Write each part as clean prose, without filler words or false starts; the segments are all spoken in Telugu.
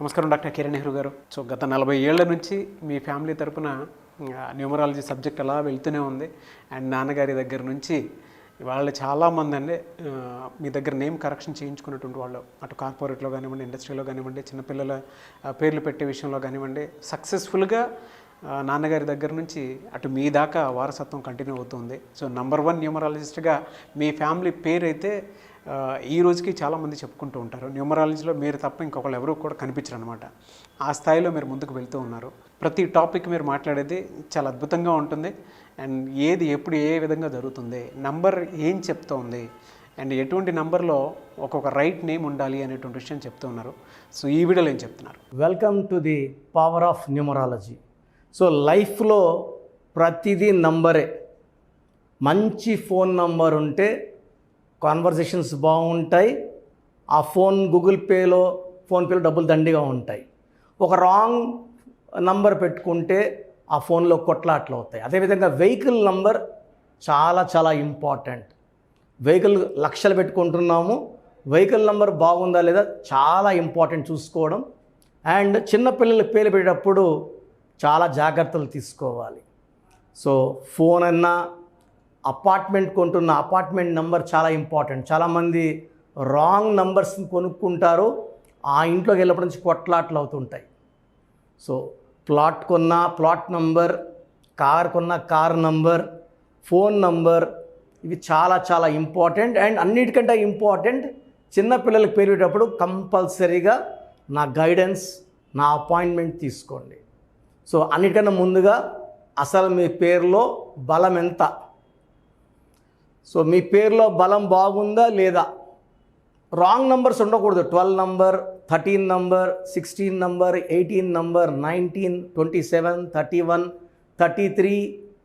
నమస్కారం డాక్టర్ కిరణ్ నెహ్రూ గారు. సో గత 40 ఏళ్ల నుంచి మీ ఫ్యామిలీ తరపున న్యూమరాలజీ సబ్జెక్ట్ అలా వెళ్తూనే ఉంది. అండ్ నాన్నగారి దగ్గర నుంచి వాళ్ళు చాలామంది అండి మీ దగ్గర నేమ్ కరెక్షన్ చేయించుకున్నటువంటి వాళ్ళు, అటు కార్పొరేట్లో కానివ్వండి, ఇండస్ట్రీలో కానివ్వండి, చిన్నపిల్లల పేర్లు పెట్టే విషయంలో కానివ్వండి, సక్సెస్ఫుల్గా నాన్నగారి దగ్గర నుంచి అటు మీ దాకా వారసత్వం కంటిన్యూ అవుతుంది. సో నంబర్ 1 న్యూమరాలజిస్ట్గా మీ ఫ్యామిలీ పేరు అయితే ఈ రోజుకి చాలామంది చెప్పుకుంటూ ఉంటారు. న్యూమరాలజీలో మీరు తప్ప ఇంకొకళ్ళు ఎవరు కూడా కనిపించరు అనమాట. ఆ స్థాయిలో మీరు ముందుకు వెళ్తూ ఉన్నారు. ప్రతి టాపిక్ మీరు మాట్లాడేది చాలా అద్భుతంగా ఉంటుంది. అండ్ ఏది ఎప్పుడు ఏ విధంగా జరుగుతుంది, నంబర్ ఏం చెప్తోంది, అండ్ ఎటువంటి నంబర్లో ఒక్కొక్క రైట్ నేమ్ ఉండాలి అనేటువంటి విషయం చెప్తూ ఉన్నారు. సో ఈ వీడియోలో ఏం చెప్తున్నారు? Welcome to the power of numerology. So లైఫ్లో ప్రతిదీ నంబరే. మంచి ఫోన్ నంబర్ ఉంటే కాన్వర్జేషన్స్ బాగుంటాయి. ఆ గూగుల్ పేలో ఫోన్పేలో డబ్బులు దండిగా ఉంటాయి. ఒక రాంగ్ నంబర్ పెట్టుకుంటే ఆ ఫోన్లో కొట్లాట్లు అవుతాయి. అదేవిధంగా వెహికల్ నంబర్ చాలా చాలా ఇంపార్టెంట్. వెహికల్ లక్షలు పెట్టుకుంటున్నాము, వెహికల్ నంబర్ బాగుందా లేదా చాలా ఇంపార్టెంట్ చూసుకోవడం. అండ్ చిన్నపిల్లల పేరు పెట్టేటప్పుడు చాలా జాగ్రత్తలు తీసుకోవాలి. సో ఫోన్ అన్నా, అపార్ట్మెంట్ కొంటున్న అపార్ట్మెంట్ నెంబర్ చాలా ఇంపార్టెంట్. చాలామంది రాంగ్ నంబర్స్ని కొనుక్కుంటారు, ఆ ఇంట్లోకి వెళ్ళినప్పటి నుంచి కొట్లాట్లు అవుతుంటాయి. సో ప్లాట్ కొన్న ప్లాట్ నంబర్, కార్ కొన్న కార్ నంబర్, ఫోన్ నంబర్, ఇవి చాలా చాలా ఇంపార్టెంట్. అండ్ అన్నిటికంటే ఇంపార్టెంట్, చిన్నపిల్లలకు పేరు పెట్టేటప్పుడు కంపల్సరీగా నా గైడెన్స్, నా అపాయింట్మెంట్ తీసుకోండి. సో అన్నిటికన్నా ముందుగా అసలు మీ పేరులో బలం ఎంత, సో మీ పేరులో బలం బాగుందా లేదా. రాంగ్ నంబర్స్ ఉండకూడదు. 12 నంబర్, 13 నంబర్, 16 నంబర్, 18 నంబర్, 19, 27, 31, 33,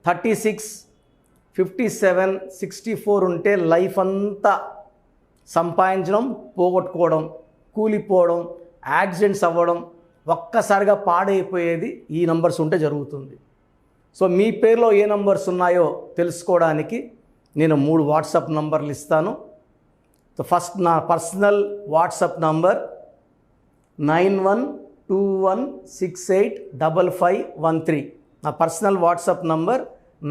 36, 57, 64 ఉంటే లైఫ్ అంతా సంపాదించడం, పోగొట్టుకోవడం, కూలిపోవడం, యాక్సిడెంట్స్ అవ్వడం, ఒక్కసారిగా పాడైపోయేది ఈ నంబర్స్ ఉంటే జరుగుతుంది. సో మీ పేరులో ఏ నంబర్స్ ఉన్నాయో తెలుసుకోవడానికి నేను 3 వాట్సాప్ నంబర్లు ఇస్తాను. సో ఫస్ట్ నా పర్సనల్ వాట్సాప్ నంబర్ 9121685513. నా పర్సనల్ వాట్సాప్ నంబర్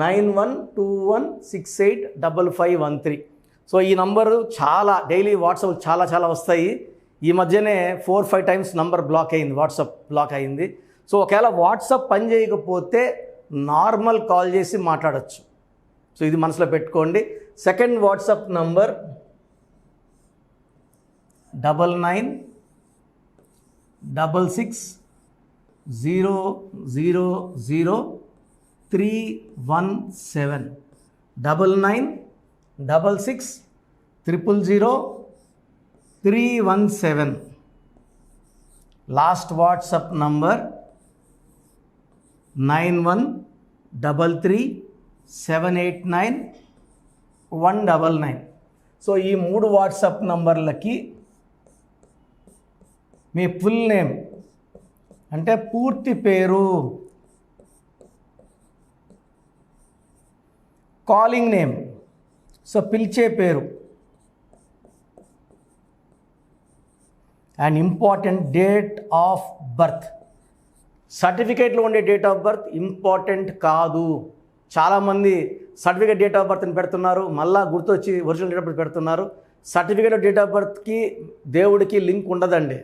9121685513. సో ఈ నంబరు చాలా డైలీ వాట్సాప్ చాలా చాలా వస్తాయి. ఈ మధ్యనే 4-5 టైమ్స్ నంబర్ బ్లాక్ అయింది, వాట్సాప్ బ్లాక్ అయింది. సో ఒకవేళ వాట్సాప్ పని చేయకపోతే నార్మల్ కాల్ చేసి మాట్లాడచ్చు. సో ఇది మనసులో పెట్టుకోండి. Second WhatsApp number 9966000317. 9966000317. Last WhatsApp number 9133789199. So ఈ 3 వాట్సాప్ నంబర్లకి మీ ఫుల్ నేమ్ అంటే పూర్తి పేరు, కాలింగ్ నేమ్, సో పిలిచే పేరు, and important date of birth. సర్టిఫికేట్లో ఉండే డేట్ ఆఫ్ బర్త్ ఇంపార్టెంట్ కాదు. చాలామంది సర్టిఫికేట్ డేట్ ఆఫ్ బర్త్ని పెడుతున్నారు, మళ్ళీ గుర్తొచ్చి ఒరిజినల్ డేట్ ఆఫ్ బర్త్ పెడుతున్నారు. సర్టిఫికేట్ డేట్ ఆఫ్ బర్త్కి దేవుడికి లింక్ ఉండదండి.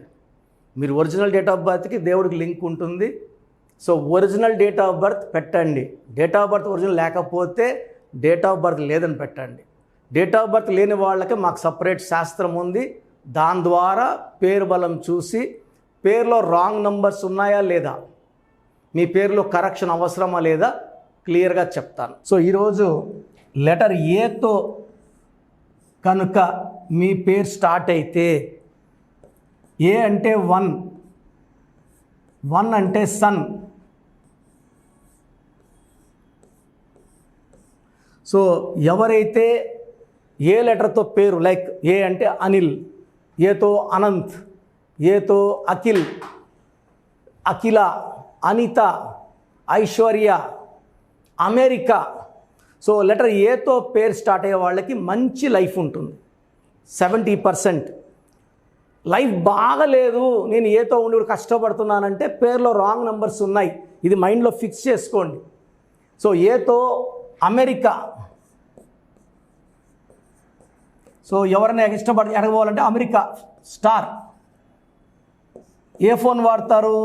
మీరు ఒరిజినల్ డేట్ ఆఫ్ బర్త్కి దేవుడికి లింక్ ఉంటుంది. So original date of birth పెట్టండి. డేట్ ఆఫ్ బర్త్ ఒరిజినల్ లేకపోతే డేట్ ఆఫ్ బర్త్ లేదని పెట్టండి. డేట్ ఆఫ్ బర్త్ లేని వాళ్ళకి మాకు సపరేట్ శాస్త్రం ఉంది. దాని ద్వారా పేరు బలం చూసి పేరులో రాంగ్ నంబర్స్ ఉన్నాయా లేదా, మీ పేరులో కరెక్షన్ అవసరమా లేదా క్లియర్గా చెప్తాను. సో ఈరోజు లెటర్ ఏతో కనుక మీ పేరు స్టార్ట్ అయితే, ఏ అంటే 1 అంటే సన్. సో ఎవరైతే ఏ లెటర్తో పేరు, లైక్ ఏ అంటే అనిల్, ఏతో అనంత్, ఏతో Akhil, Akhila, Anitha, Aishwarya, America. So letter ఏతో పేరు స్టార్ట్ అయ్యే వాళ్ళకి మంచి లైఫ్ ఉంటుంది. 70%. లైఫ్ బాగలేదు, నేను ఏతో ఉండి కూడా కష్టపడుతున్నానంటే పేరులో రాంగ్ నెంబర్స్ ఉన్నాయి. ఇది మైండ్లో ఫిక్స్ చేసుకోండి. సో ఏతో అమెరికా. సో ఎవరైనా ఎడగపోవాలంటే అమెరికా స్టార్. ఏ ఫోన్ వాడతారు?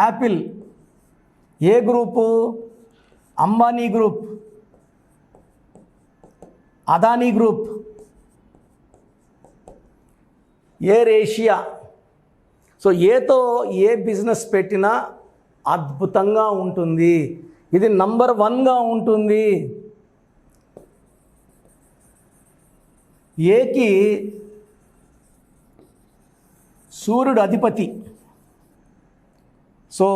యాపిల్. ఏ group? Ambani group, Adani group. AirAsia. So ఏతో ఏ బిజినెస్ పెట్టినా అద్భుతంగా ఉంటుంది. ఇది నంబర్ 1గా ఉంటుంది. ఏకి సూర్యుడు అధిపతి. సో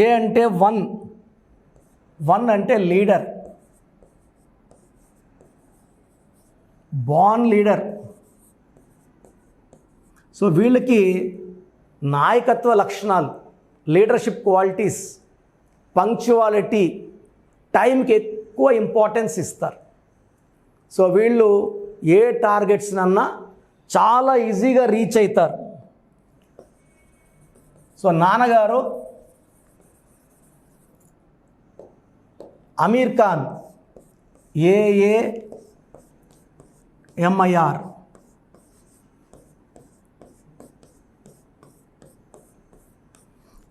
ఏ అంటే 1 అంటే లీడర్, బార్న్ లీడర్. సో వీళ్ళకి నాయకత్వ లక్షణాలు, లీడర్షిప్ క్వాలిటీస్, పంక్చువాలిటీ, టైంకి ఎక్కువ ఇంపార్టెన్స్ ఇస్తారు. సో వీళ్ళు ఏ టార్గెట్స్నన్నా చాలా ఈజీగా రీచ్ అవుతారు. సో నాన్నగారు అమీర్ ఖాన్, AAMIR.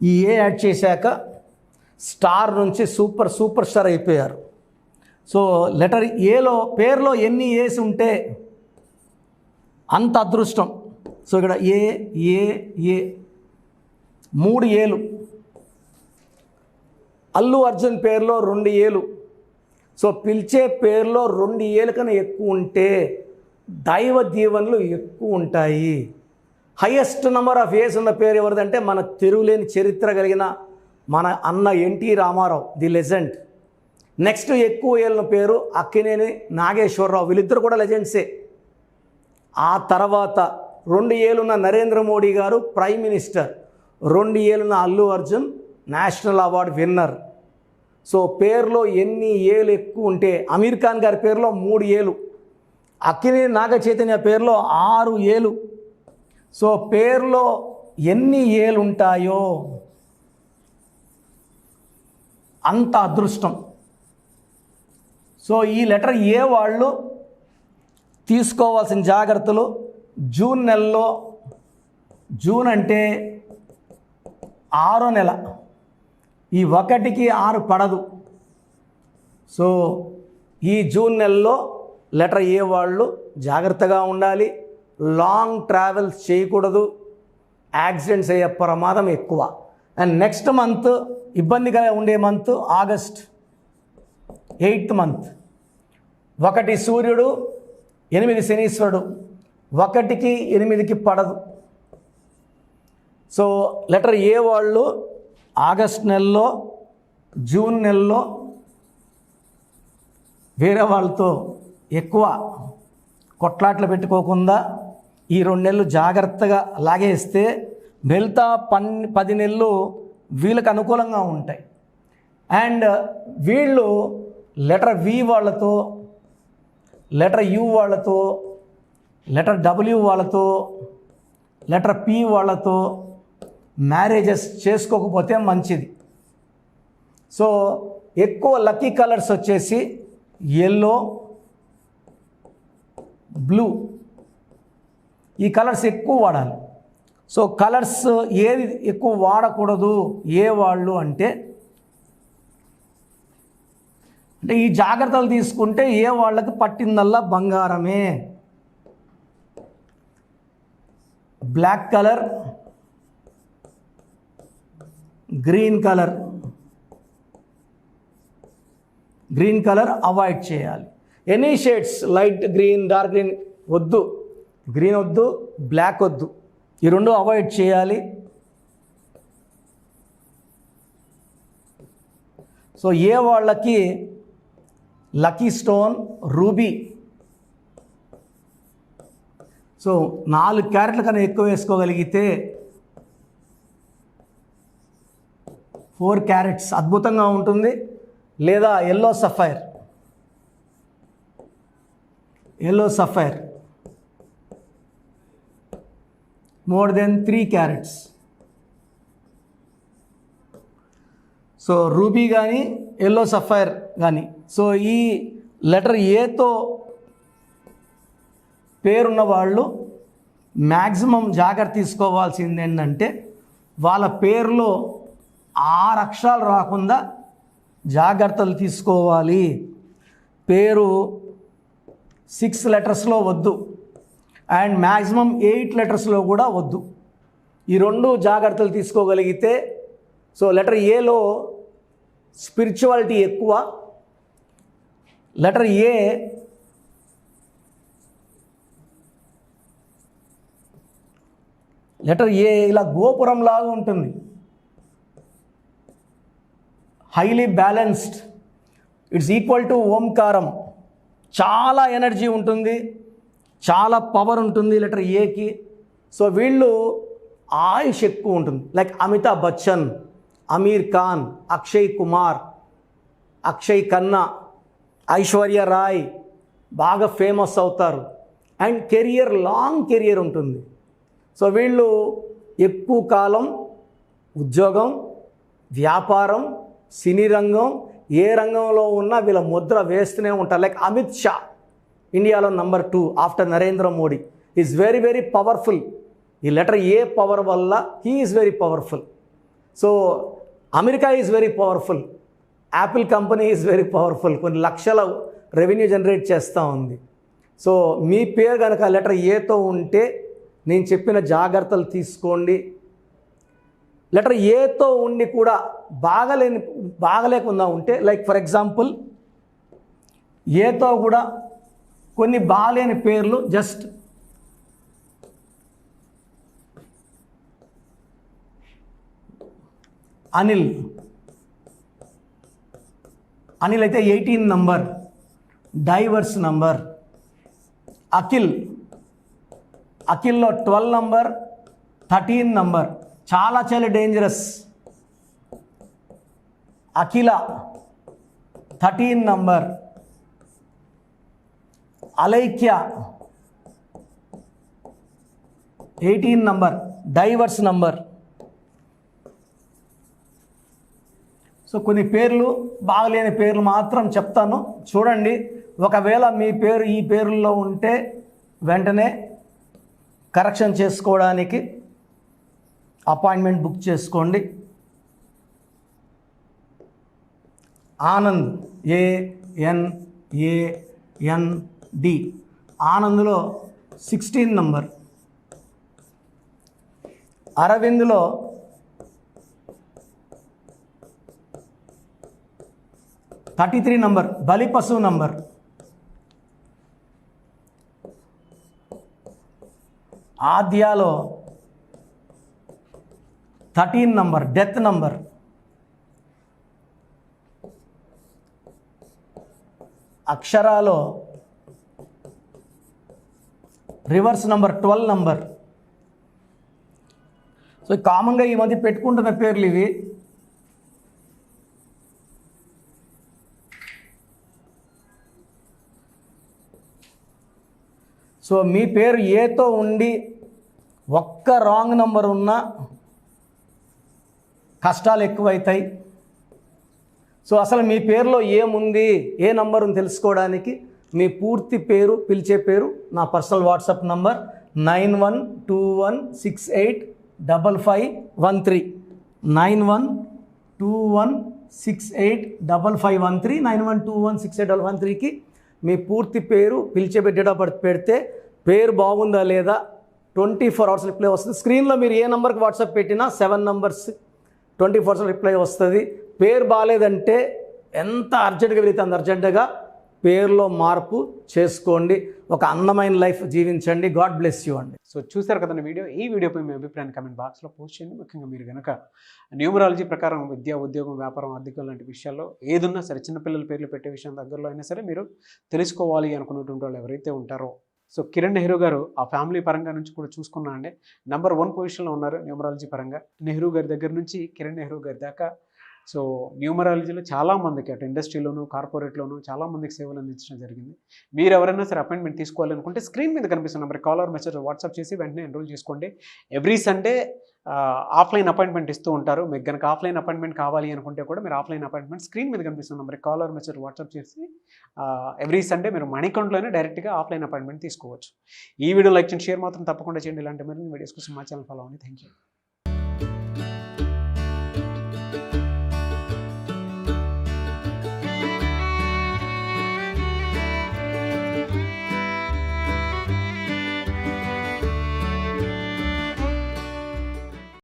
ఈ ఏ యాడ్ చేశాక స్టార్ నుంచి సూపర్ స్టార్ అయిపోయారు. సో లెటర్ ఏలో పేరులో ఎన్ని ఏస్ ఉంటే అంత అదృష్టం. సో ఇక్కడ ఏ 3 ఏలు. అల్లు అర్జున్ పేరులో 2 ఏలు. సో పిలిచే పేరులో 2 ఏలు కన్నా ఎక్కువ ఉంటే దైవ దీవెనలు ఎక్కువ ఉంటాయి. హైయెస్ట్ నెంబర్ ఆఫ్ ఏస్ ఉన్న పేరు ఎవరిదంటే మన తిరుగులేని చరిత్ర కలిగిన మన అన్న NT Ramarao, the legend. Next ఎక్కువ ఏళ్ళ పేరు అక్కినేని నాగేశ్వరరావు. వీళ్ళిద్దరు కూడా లెజెండ్సే. ఆ తర్వాత 2 ఏళ్ళున్న నరేంద్ర మోడీ గారు ప్రైమ్ మినిస్టర్. 2 ఏళ్ళున్న Allu Arjun national award winner. So పేరులో ఎన్ని ఏళ్ళు ఎక్కువ ఉంటే, అమీర్ ఖాన్ గారి పేరులో 3 ఏలు, అక్కినేని నాగ చైతన్య పేరులో 6 ఏలు. సో పేరులో ఎన్ని ఏలు ఉంటాయో అంత అదృష్టం. సో ఈ లెటర్ ఏ వాళ్ళు తీసుకోవాల్సిన జాగ్రత్తలు, జూన్ నెలలో, జూన్ అంటే 6వ నెల, ఈ 1కి 6 పడదు. సో ఈ జూన్ నెలలో లెటర్ ఏ వాళ్ళు జాగ్రత్తగా ఉండాలి. లాంగ్ ట్రావెల్స్ చేయకూడదు. యాక్సిడెంట్స్ అయ్యే ప్రమాదం ఎక్కువ. అండ్ నెక్స్ట్ మంత్ ఇబ్బందిగా ఉండే మంత్ ఆగస్ట్, 8th మంత్. 1 సూర్యుడు, 8 శనీశ్వరుడు. 1కి 8కి పడదు. సో లెటర్ ఏ వాళ్ళు ఆగస్ట్ నెలలో, జూన్ నెలలో వేరే వాళ్ళతో ఎక్కువ కొట్లాట్లు పెట్టుకోకుండా ఈ 2 నెలలు జాగ్రత్తగా లాగేస్తే మిగతా 10 నెలలు వీళ్ళకి అనుకూలంగా ఉంటాయి. అండ్ వీళ్ళు లెటర్ వి వాళ్ళతో, లెటర్ యు వాళ్ళతో, లెటర్ డబ్ల్యూ వాళ్ళతో, లెటర్ పి వాళ్ళతో మ్యారేజెస్ చేసుకోకపోతే మంచిది. సో ఎక్కువ లక్కీ కలర్స్ వచ్చేసి ఎల్లో, బ్లూ. ఈ కలర్స్ ఎక్కువ వాడాలి. సో కలర్స్ ఏది ఎక్కువ వాడకూడదు ఏ వాళ్ళు అంటే ఈ జాగ్రత్తలు తీసుకుంటే ఏ వాళ్ళకి పట్టిందల్లా బంగారమే. Black colour, green colour avoid చేయాలి. Any shades, light green, dark green వద్దు, గ్రీన్ వద్దు, బ్లాక్ వద్దు, ఈ 2 అవాయిడ్ చేయాలి. సో ఏ వాళ్ళకి లక్కీ స్టోన్ రూబీ. సో 4 క్యారెట్ల కన్నా ఎక్కువ వేసుకోగలిగితే 4 క్యారెట్స్ అద్భుతంగా ఉంటుంది. లేదా yellow sapphire. More than 3 carats. So ruby కానీ ఎల్లో సఫైర్ కానీ. సో ఈ లెటర్ ఏతో పేరున్న వాళ్ళు మ్యాక్సిమం జాగ్రత్త తీసుకోవాల్సింది ఏంటంటే వాళ్ళ పేరులో 6 అక్షరాలు రాకుండా జాగ్రత్తలు తీసుకోవాలి. పేరు 6 లెటర్స్లో వద్దు అండ్ మ్యాక్సిమం 8 లెటర్స్లో కూడా వద్దు. ఈ 2 జాగ్రత్తలు తీసుకోగలిగితే, సో లెటర్ ఏలో స్పిరిచువాలిటీ ఎక్కువ. లెటర్ ఏ ఇలా గోపురం లాగా ఉంటుంది, highly balanced. It's equal to ఓంకారం. చాలా ఎనర్జీ ఉంటుంది, చాలా పవర్ ఉంటుంది లెటర్ ఏకి. సో వీళ్ళు ఆయుష్ ఎక్కువ ఉంటుంది. లైక్ అమితాబ్ బచ్చన్, అమీర్ ఖాన్, అక్షయ్ కుమార్, అక్షయ్ ఖన్నా, ఐశ్వర్య రాయ్ బాగా ఫేమస్ అవుతారు. అండ్ కెరియర్, లాంగ్ కెరియర్ ఉంటుంది. సో వీళ్ళు ఎక్కువ కాలం ఉద్యోగం, వ్యాపారం, సినీ రంగం, ఏ రంగంలో ఉన్నా వీళ్ళ ముద్ర వేస్తూనే ఉంటారు. లైక్ అమిత్ షా, ఇండియాలో number 2 after Narendra Modi, is very very powerful. ఈ లెటర్ ఏ పవర్ వల్ల he is very powerful. So America is very powerful, Apple company is very powerful, కొన్ని లక్షల రెవెన్యూ జనరేట్ చేస్తూ ఉంది. సో మీ పేరు కనుక లెటర్ ఏతో ఉంటే నేను చెప్పిన జాగ్రత్తలు తీసుకోండి. లెటర్ ఏతో ఉండి కూడా బాగలేకుండా ఉంటే, లైక్ ఫర్ ఎగ్జాంపుల్ ఏతో కూడా కొన్ని బాగాలేని పేర్లు, జస్ట్ అనిల్ అయితే 18 నంబర్, డైవర్స్ నంబర్. అఖిల్లో 12 నంబర్, 13 నంబర్, చాలా dangerous. Akhila 13 number. Alaikya 18 number, divorce number. So కొన్ని పేర్లు, బాగలేని పేర్లు మాత్రం చెప్తాను, చూడండి. ఒకవేళ మీ పేరు ఈ పేర్లలో ఉంటే వెంటనే కరెక్షన్ చేసుకోవడానికి అపాయింట్మెంట్ బుక్ చేసుకోండి. ఆనంద్, ANAND, ఆనంద్లో 16 నంబర్. అరవింద్లో 33 నంబర్, బలిపశు నంబర్. ఆద్యాలో 13 నంబర్, డెత్ నంబర్. అక్షరాలో రివర్స్ నంబర్, 12 నంబర్. సో కామన్గా ఈ మధ్య పెట్టుకుంటున్న పేర్లు ఇవి. సో మీ పేరు ఏతో ఉండి ఒక్క రాంగ్ నంబర్ ఉన్నా కష్టాలు ఎక్కువైతాయి. సో అసలు మీ పేరులో ఏముంది, ఏ నంబర్ ఉంది తెలుసుకోవడానికి మీ పూర్తి పేరు, పిలిచే పేరు, నా పర్సనల్ వాట్సాప్ నంబర్ 9121685513, 9121685513, 9121685513కి మీ పూర్తి పేరు, పిలిచే డేట్ ఆఫ్ బర్త్ పెడితే పేరు బాగుందా లేదా 24 అవర్స్ రిప్లై వస్తుంది. స్క్రీన్లో మీరు ఏ నెంబర్కి వాట్సాప్ పెట్టినా 7 నంబర్స్ 24 అవర్స్ రిప్లై వస్తుంది. పేరు బాగాలేదంటే ఎంత అర్జెంటుగా వెళితే అంత అర్జెంటుగా పేరులో మార్పు చేసుకోండి. ఒక అందమైన లైఫ్ జీవించండి. గాడ్ బ్లెస్ యూ అండి. సో చూసారు కదండి వీడియో. ఈ వీడియోపై మీ అభిప్రాయాన్ని కమెంట్ బాక్స్లో పోస్ట్ చేయండి. ముఖ్యంగా మీరు కనుక న్యూమరాలజీ ప్రకారం విద్య, ఉద్యోగం, వ్యాపారం, ఆర్థికం లాంటి విషయాల్లో ఏదున్నా సరే, చిన్నపిల్లల పేర్లు పెట్టే విషయం దగ్గరలో అయినా సరే మీరు తెలుసుకోవాలి అనుకున్నటువంటి వాళ్ళు ఎవరైతే ఉంటారో, సో కిరణ్ నెహ్రూ గారు ఆ ఫ్యామిలీ పరంగా నుంచి కూడా చూసుకున్నా అండి నంబర్ 1 పొజిషన్లో ఉన్నారు న్యూమరాలజీ పరంగా. నెహ్రూ గారి దగ్గర నుంచి కిరణ్ నెహ్రూ గారి దాకా సో న్యూమరాలజీలో చాలామందికి అటు ఇండస్ట్రీలోను కార్పొరేట్లోను చాలామందికి సేవలు అందించడం జరిగింది. మీరు ఎవరైనా సరే అపాయింట్మెంట్ తీసుకోవాలనుకుంటే స్క్రీన్ మీద కనిపిస్తున్న number call or message WhatsApp చేసి వెంటనే ఎన్రోల్ చేసుకోండి. ఎవ్రీ సండే ఆఫ్లైన్ అపాయింట్మెంట్ ఇస్తూ ఉంటారు. మీకు కనుక ఆఫ్లైన్ అపాయింట్మెంట్ కావాలి అనుకుంటే కూడా మీరు ఆఫ్లైన్ అపాయింట్మెంట్ స్క్రీన్ మీద కనిపిస్తున్న number call or message WhatsApp చేసి ఎవ్రీ సండే మీరు మణికంఠలోనే డైరెక్ట్గా ఆఫ్లైన్ అపాయింట్మెంట్ తీసుకోవచ్చు. ఈ వీడియో లైక్ చేయండి, షేర్ మాత్రం తప్పకుండా చేయండి. ఇలాంటి మరిన్ని వీడియోస్ కోసం మా ఛానల్ ఫాలో అవ్వండి. Thank you.